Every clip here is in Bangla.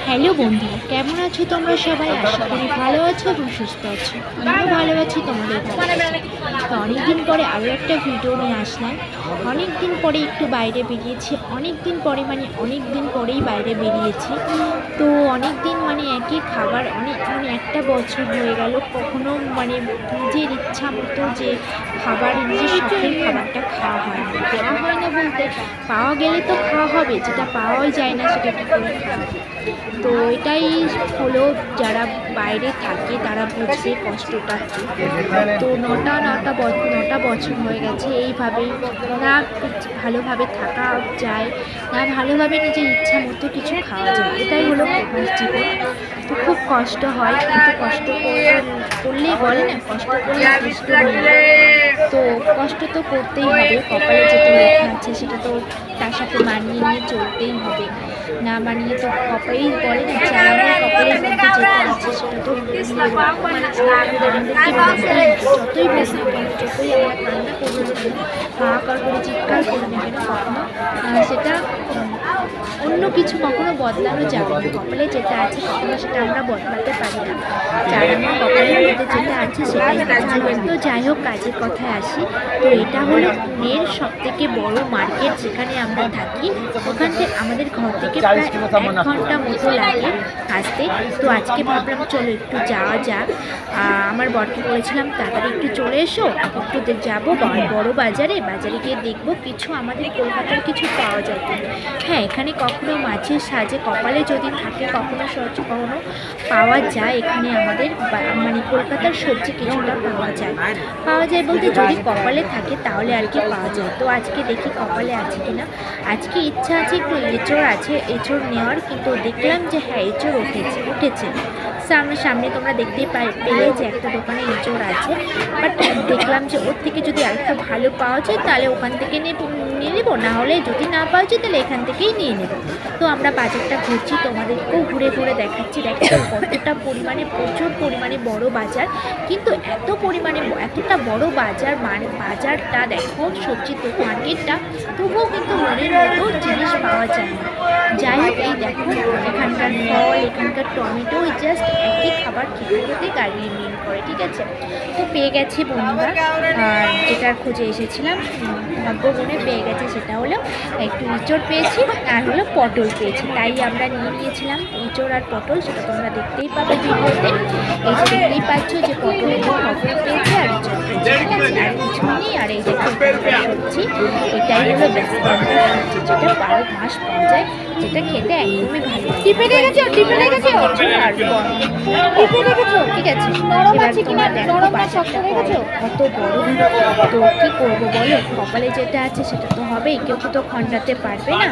হ্যালো বন্ধুরা, কেমন আছো তোমরা সবাই? আশা করি ভালো আছো এবং সুস্থ আছো। আমিও ভালো আছি, তোমাদের ভালোবাসা। তো অনেকদিন পরে আরও একটা ভিডিও নিয়ে আসলাম। অনেক দিন পরে একটু বাইরে বেরিয়েছি, অনেক দিন পরে অনেক দিন পরেই বাইরে বেরিয়েছি। তো অনেক দিন একই খাবার একটা বছর হয়ে গেল কখনো নিজের ইচ্ছা মতো যে খাবার, নিজের শখের খাবারটা খাওয়া হয় না বলতে পাওয়া গেলে তো খাওয়া হবে, যেটা পাওয়াই যায় না সেটা কী করে খাওয়া। তো এটাই হলো, যারা বাইরে থাকে তারা বুঝবে কষ্টটা। তো নটা বছর হয়ে গেছে এইভাবেই, না ভালোভাবে থাকা যায়, না ভালোভাবে নিজের ইচ্ছা মতো কিছু খাওয়া যায়। এটাই হলো প্রবাস জীবন। তো খুব কষ্ট হয়, কিন্তু কষ্ট করলেই বলে না, কষ্ট করলে কষ্ট তো কষ্ট তো করতেই হবে। কপালে যেটা লেখা আছে সেটা তো তার সাথে মানিয়ে নিয়ে চলতেই হবে, না মানিয়ে তো কপালেই বলে না, চালানোর কপালের মধ্যে যেটা আছে সেটা তো যতই বেশি যতই আমরা কান্না করবো না কেন, হাহাকার করে চিৎকার করে নেবে না, কখনো সেটা অন্য কিছু কখনো বদলানো যাবে না। কপালে যেটা আছে কখনো সেটা আমরা বদলাতে পারি না। চালানোর কপালের মধ্যে যেটা আছে সেটাই। তো যাই হোক, কাজের কথায় আসি। তো এটা হলো পুনের সবথেকে বড় মার্কেট যেখানে আমরা থাকি। ওখান থেকে আমাদের ঘর থেকে প্রায় 1 ঘন্টা মতো লাগে আসতে। তো আজকে ভাবলাম চলো একটু যাওয়া যাক। আমার বরকে বলেছিলাম তাড়াতাড়ি একটু চলে এসো, একটু যাবো বড় বাজারে গিয়ে দেখবো কিছু আমাদের কলকাতার কিছু পাওয়া যায়। হ্যাঁ, এখানে কখনো মাছের সাজে কপালে যদি থাকে কখনো পাওয়া যায়। এখানে আমাদের কলকাতার সবজি কিছুটা পাওয়া যায় বলতে যদি কপালে থাকে তাহলে আর কি পাওয়া যায়। তো আজকে দেখি কপালে আছে কিনা। আজকে ইচ্ছা আছে একটু এঁচড় নেওয়ার, কিন্তু দেখলাম যে হ্যাঁ এঁচড় উঠেছে সামনে তোমরা দেখতেই পেলে যে একটা দোকানে এঁচড় আছে। বাট দেখলাম যে ওর থেকে যদি আরেকটু ভালো পাওয়া যায় তাহলে ওখান থেকে নিয়ে নেবো, না হলে যদি না পাওয়া যায় তাহলে এখান থেকেই নিয়ে নেবো। তো আমরা বাজারটা ঘুরছি, তোমাদেরকেও ঘুরে ঘুরে দেখাচ্ছি। কতটা পরিমাণে, প্রচুর পরিমাণে বড় বাজার, কিন্তু এতটা বড় বাজার বাজারটা দেখো, সবজির মার্কেটটা, তবুও কিন্তু মনের মতো জিনিস পাওয়া যায় না। যাই হোক, এই দেখো এখানকার ফল, এখানকার টমেটো জাস্ট একই খাবার খেতে গাড়ি মিন করে, ঠিক আছে। তো পেয়ে গেছি বন্ধুরা, আর যেটার খোঁজে এসেছিলাম ভাগ্যগুণে পেয়ে গেছে, সেটা হলো একটু এঁচড় পেয়েছি আর হলো পটল পেয়েছি। তাই আমরা নিয়ে নিয়েছিলাম এঁচড় আর পটল, সেটা তোমরা দেখতেই পাবে ভিডিওতে। এই যে দেখতেই পাচ্ছ যে পটল পেয়েছি আর এঁচড় পেয়েছি, ঠিক আছে। আর কিছু নেই। আর এই যে সবজি, এটাই হলো সবজি, যেটা 12 মাস পাওয়া যায়, যেটা খেতে একদমই ভালো। টিপে রেখেছো আর ঠিক আছে। এবার তোমরা দেখো কত বড়। তো কী করবো বলো, কপালে যেটা আছে সেটা তো হবেই, কেউ তো খণ্ডাতে পারবে না।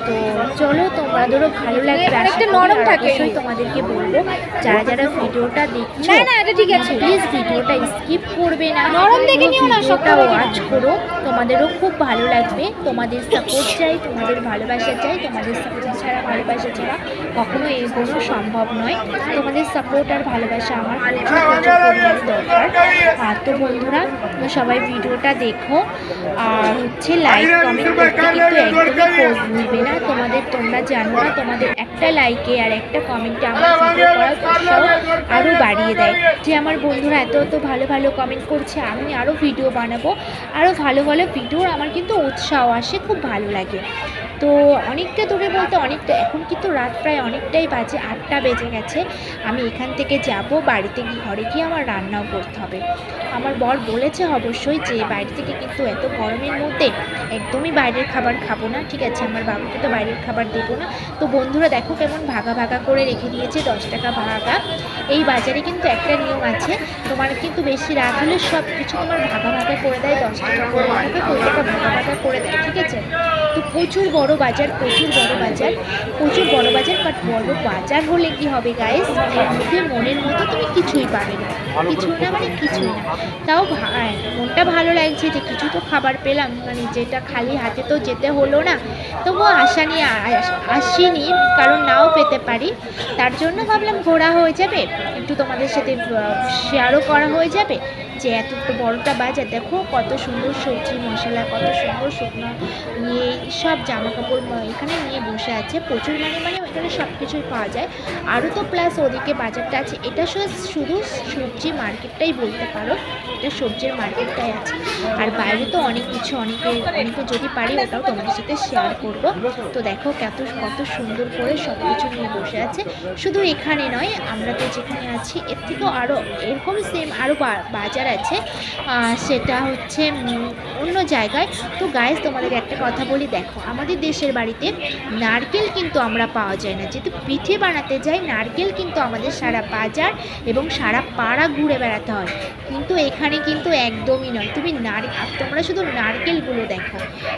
তো চলো, তোমাদেরও ভালো লাগবে, একটা নরম থাকে। তোমাদেরকে বলবো, যারা ভিডিওটা দেখছো, ঠিক আছে, প্লিজ ভিডিওটা স্কিপ করবে না, নরম দেখে নিও না, ভিডিওটা ওয়াচ করো। তোমাদেরও খুব ভালো লাগবে। তোমাদের সাপোর্ট চাই, তোমাদের ভালোবাসা চাই। তোমাদের সাপোর্ট ছাড়া, ভালোবাসা ছাড়া কখনো এগোনো সম্ভব নয়। তোমাদের সাপোর্ট আর ভালোবাসা আমার প্রচুর পরিমাণে দরকার। তো বন্ধুরা, সবাই ভিডিওটা দেখো, আর হচ্ছে লাইক কমেন্ট করতে কিন্তু একদমই ভুলবে না। তোমরা জানো না, তোমাদের একটা লাইকে আর একটা কমেন্টে আমার ভিডিও করার উৎসাহ আরও বাড়িয়ে দেয়। যে আমার বন্ধুরা এত ভালো ভালো কমেন্ট করছে, আমি আরও ভিডিও বানাবো, আরও ভালো ভিডিওর আমার কিন্তু উৎসাহ আসে, খুব ভালো লাগে। তো অনেকটা দূরে বলতে অনেকটা, এখন কিন্তু রাত প্রায় অনেকটাই বাজে, 8টা বেজে গেছে। আমি এখান থেকে যাব বাড়িতে গিয়ে, ঘরে গিয়ে আমার রান্নাও করতে হবে। আমার বর বলেছে অবশ্যই যে বাইরে থেকে কিন্তু এত গরমের মধ্যে একদমই বাইরের খাবার খাবো না, ঠিক আছে। আমার বাবুকে তো বাইরের খাবার দেবো না। তো বন্ধুরা দেখো কেমন ভাগা করে রেখে দিয়েছে, 10 টাকা ভাগা। এই বাজারে কিন্তু একটা নিয়ম আছে, তোমার কিন্তু বেশি রাত হলে সব কিছু তোমার ভাগা করে দেয়, 10 টাকা করে থাকে, 20 টাকা ভাগা করে দেয়, ঠিক আছে। তো প্রচুর বড় বাজার, বাট বড় বাজার হলে কি হবে গাইস, এর মধ্যে মনের মতো তুমি কিছুই পাবে না, কিছুই না। তাও মনটা ভালো লাগছে যে কিছু তো খাবার পেলাম, যেটা খালি হাতে তো যেতে হলো না। তবুও আশা নিয়ে আসিনি, কারণ নাও পেতে পারি। তার জন্য ভাবলাম ঘোরা হয়ে যাবে, একটু তোমাদের সাথে শেয়ারও করা হয়ে যাবে। যে এত বড়টা বাজার, দেখো কত সুন্দর সবজি মশলা, কত সুন্দর শুকনো নিয়ে সব জামা কাপড় এখানে নিয়ে বসে আছে। প্রচুর মানে এখানে সব কিছুই পাওয়া যায়। আরও তো প্লাস ওদিকে বাজারটা আছে, এটা শুধু সবজি মার্কেটটাই বলতে পারো, এটা সবজির মার্কেটটাই আছে। আর বাইরে তো অনেক কিছু, অনেকে যদি পারি ওটাও তোমাদের সাথে শেয়ার করব। তো দেখো কত সুন্দর করে সব কিছু নিয়ে বসে আছে। শুধু এখানে নয়, আমরা তো যেখানে আছি এর থেকেও আরও এরকম সেম আরও বাজার আছে, সেটা হচ্ছে অন্য জায়গায়। তো গাইস তোমাদের একটা কথা বলি, দেখো আমাদের দেশের বাড়িতে নারকেল কিন্তু আমরা পাওয়া যায় না, যেহেতু পিঠে বানাতে যাই নারকেল কিন্তু আমাদের সারা বাজার এবং সারা পাড়া ঘুরে বেড়াতে হয়। কিন্তু এখানে কিন্তু একদমই নয়, তোমরা শুধু নারকেলগুলো দেখো,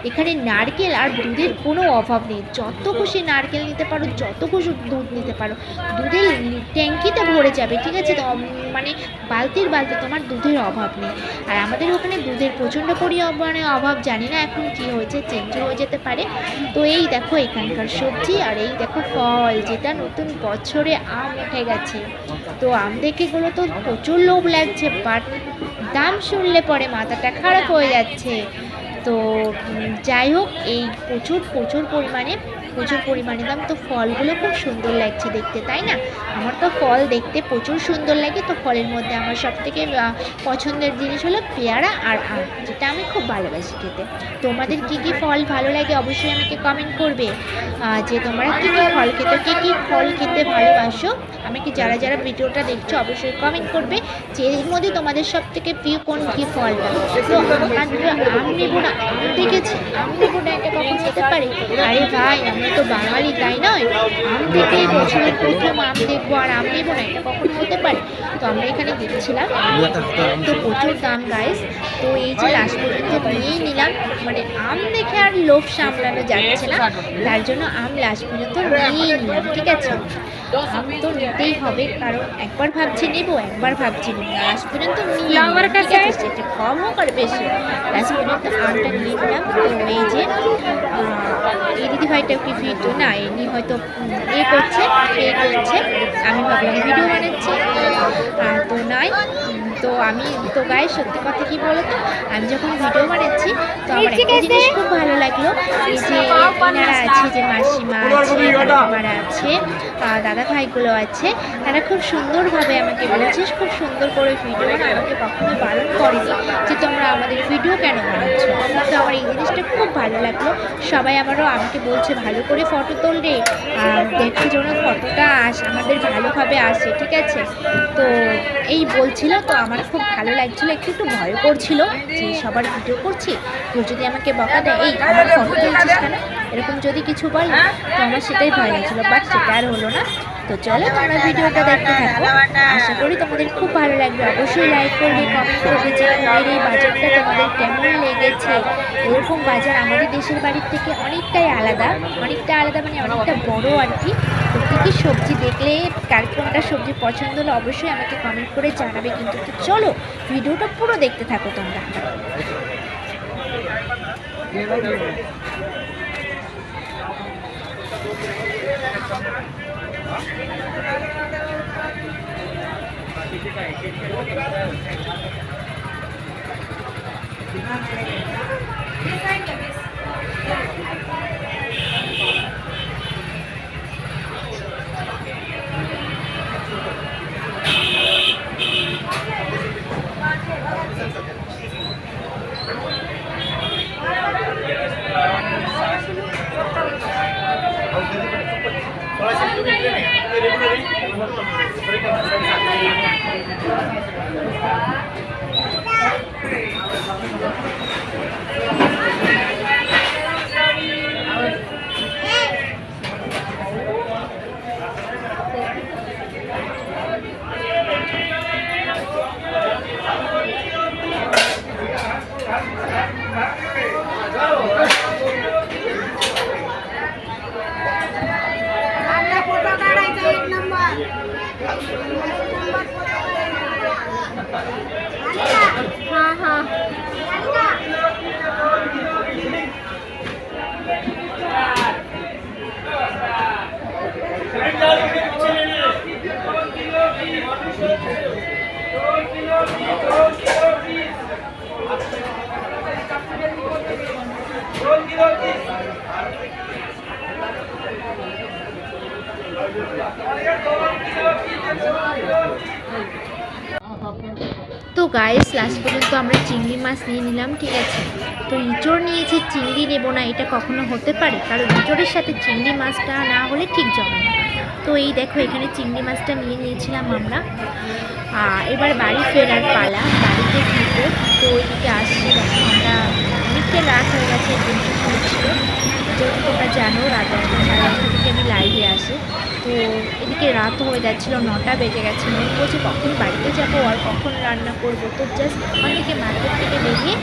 এখানে নারকেল আর দুধের কোনো অভাব নেই। যত খুশি নারকেল নিতে পারো, যত খুশি দুধ নিতে পারো, দুধের ট্যাঙ্কিতে ভরে যাবে, ঠিক আছে? মানে বালতির বালতি, তোমার দুধের অভাব নেই। আর আমাদের ওখানে দুধের প্রচণ্ড পরিমাণে অভাব, জানি না এখন কি হয়েছে, চেঞ্জ হয়ে যেতে পারে। তো এই দেখো এখানকার সবজি, আর এই দেখো ফল, যেটা নতুন বছরে আম উঠে গেছে। তো আম দেখে গুলো তো প্রচুর লোভ লাগছে, বাট দাম শুনলে পরে মাথাটা খারাপ হয়ে যাচ্ছে। তো যাই হোক, এই প্রচুর পরিমাণে দাম। তো ফলগুলো খুব সুন্দর লাগছে দেখতে, তাই না? আমার তো ফল দেখতে প্রচুর সুন্দর লাগে। তো ফলের মধ্যে আমার সবথেকে পছন্দের জিনিস হলো পেয়ারা আর আম, যেটা আমি খুব ভালোবাসি খেতে। তোমাদের কি কি ফল ভালো লাগে অবশ্যই আমাকে কমেন্ট করবে, যে তোমরা কী কী ফল খেতে ভালোবাসো। আমাকে যারা ভিডিওটা দেখছো অবশ্যই কমেন্ট করবে যে এর মধ্যে তোমাদের সবথেকে প্রিয় কোন কী ফলটা। তো আম নেবো না, আম দেখেছি, আম নেবো না, এটা কখন হতে পারে? আরে ভাই, আমরা তো বাঙালি, তাই নয়? আম থেকে বছরের প্রথম আম দেখবো আর আম নেবো না, এটা কখন হতে পারে? তো আমরা এখানে দেখছিলাম, তো প্রচুর দাম গাইস। তো এই যে লাস্ট পর্যন্ত নিয়েই নিলাম, মানে আম দেখে আর লোভ সামলানো যাচ্ছে না, তার জন্য আম লাস্ট পর্যন্ত নিয়েই নিলাম, ঠিক আছে? আম তো নিতেই হবে, কারণ একবার ভাবছি নেবো, একবার ভাবছি নেবো, লাস্ট পর্যন্ত নিয়ে নিলাম, ঠিক আছে? সেটা কম হোক আর বেশি, লাস্ট পর্যন্ত আমটা নিয়ে নিলাম। তো এই যে এই দিদিভাইটা কি ভিডিও না, এমনি হয়তো করছে, আমি ভাবলাম ভিডিও বানাচ্ছি, তো নাই। তো গায়ে সত্যি কথা কি বলতো, আমি যখন ভিডিও বানাচ্ছি তো আমার একটা জিনিস খুব ভালো লাগলো, এই যে এনারা আছে, যে মাসিমা আছে, মারা আছে, দাদা ভাইগুলো আছে, তারা খুব সুন্দরভাবে আমাকে বলছে, খুব সুন্দর করে ভিডিও বানানো, আমাকে কখনো বারণ করেনি যে তোমরা আমাদের ভিডিও কেন বানাচ্ছ। তো আমার এই জিনিসটা খুব ভালো লাগলো। সবাই আমাকে বলছে ভালো করে ফটো তোল রে, দেখো যেন ফটোটা আমাদের ভালোভাবে আসে, ঠিক আছে? তো এই বলছিল, তো আমার খুব ভালো লাগছিলো, একটু ভয় করছিল যে সবার ভিডিও করছি, কেউ যদি আমাকে বকা দেয়, এই আমার ফটো তুলছিস কেন, এরকম যদি কিছু বলে, তো আমার সেটাই ভয় লাগছিলো, বাট সেটা আর হলো না। তো চলো তোমরা ভিডিওটা দেখতে থাকো, আশা করি তোমাদের খুব ভালো লাগবে। অবশ্যই লাইক করবে, কমেন্ট করবে যে আমাদের এই বাজারটা তোমাদের কেমন লেগেছে। এরকম বাজার আমাদের দেশের বাড়ির থেকে অনেকটাই আলাদা, মানে অনেকটা বড় আর কি। তো কী কী সবজি দেখলে, কার কোনটা সবজি পছন্দ হলো অবশ্যই আমাকে কমেন্ট করে জানাবে কিন্তু। তো চলো ভিডিওটা পুরো দেখতে থাকো তোমরা। গাইস লাস্ট পর্যন্ত আমরা চিংড়ি মাছ নিয়ে নিলাম, ঠিক আছে। তো ইঁচড় নিয়েছি, চিংড়ি নেবো না, এটা কখনো হতে পারে? কারণ ইঁচড়ের সাথে চিংড়ি মাছটা না হলে ঠিক জমে না। তো এই দেখো এখানে চিংড়ি মাছটা নিয়ে নিয়েছিলাম আমরা। এবার বাড়ি ফেরার পালা, বাড়িতে ফিরবো। তো ওইদিকে আসছি, দেখো আমরা অনেকটা রাত হয়ে গেছে, দিনটা হচ্ছিল। যেহেতু তোমরা জানো রাত 8টা থেকে আমি লাইভে আসি। তো এদিকে রাতও হয়ে যাচ্ছিলো, 9টা বেজে গেছে। মনে করছে কখন বাড়িতে যাবো আর কখন রান্না করবো। তো জাস্ট ওখান থেকে মার্কেট থেকে বেরিয়ে,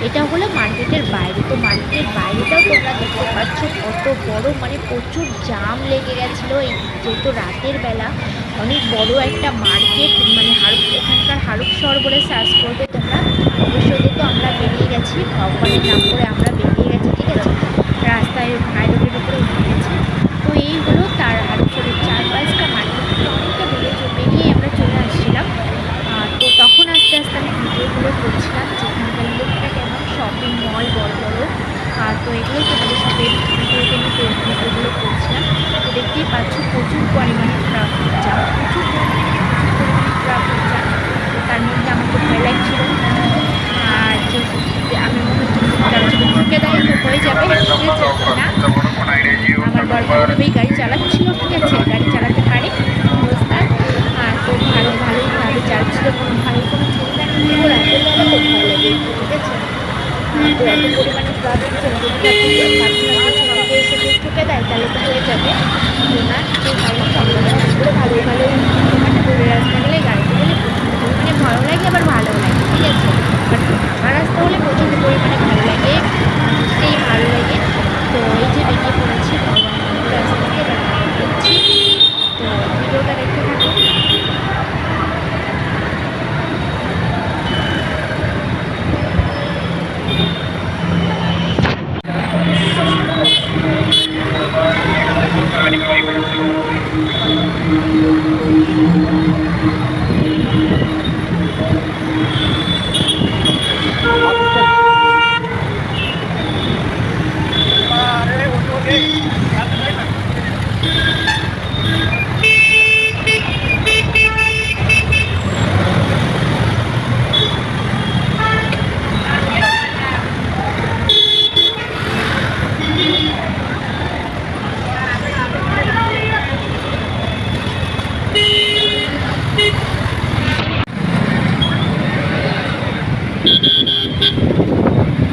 এটা হলো মার্কেটের বাইরে। তো মার্কেটের বাইরেটাও তোমরা দেখতে পাচ্ছ কত বড়, মানে প্রচুর জাম লেগে গেছিলো। এই যেহেতু রাতের বেলা, অনেক বড় একটা মার্কেট, মানে এখানকার হারুপশহর বলে সার্চ করবে তোমরা। অবশ্যই তো আমরা বেরিয়ে গেছি, ভগবানের নাম করে আমরা বেরিয়ে গেছি, ঠিক আছে। রাস্তায় হাই রোডের উপরে উঠে গেছি। তো এই হলো তার হারুপশহরের 4-5টা মার্কেট থেকে অনেকটা বেরিয়ে আমরা চলে আসছিলাম। তো তখন আস্তে আস্তে আমি ভিডিওগুলো করছিলাম, যেখানকার লোকটা কেমন, শপিং মল বড় বড়। তো এগুলো তোমাদের সাথে ভিডিওতে আমি ভিডিওগুলো করছিলাম। তো দেখতেই পাচ্ছ প্রচুর পরিমাণে ট্রাফিক জ্যাম, প্রচুর পরিমাণে ট্রাফিক জ্যাম। তো তার মধ্যে আমার খুব ভয় লাগছিল। আর যে আমি মনে হচ্ছে কারো যদি ঢুকে দেয় তো হয়ে যাবে, ঠিক আছে না। আমার বরভাবেই গাড়ি চালাচ্ছিল, ঠিক আছে, গাড়ি চালাতে পারে অবস্থায়। তো ভালোভাবে চালাচ্ছিল, কোনো চিন্তা নেই। তো রাতের বেলা তো ভয় লাগে, ঠিক আছে। তো এত পরিমাণে ট্রাফিক জ্যাম, যদি ভাবছিলাম এসে ঢুকে দেয় তাহলে তো হয়ে যাবে। তো না, কিছু ভালো করে ভালো দূরের রাস্তা গেলে, গাড়িতে গেলে প্রচুর পরিমাণে ভয় লাগে, আবার ভালো লাগে, ঠিক আছে। বাট ফাঁকা রাস্তা হলে প্রচুর পরিমাণে ভালো লাগে, বুঝতেই ভালো লাগে। তো এই যে বেরিয়ে পড়েছি রাস্তা থেকে, দেখছি। তো ভিডিওটা দেখতে থাকো।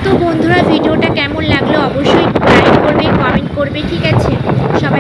তো বন্ধুরা ভিডিওটা কেমন লাগলো অবশ্যই লাইক করবে, কমেন্ট করবে, ঠিক আছে। সবাই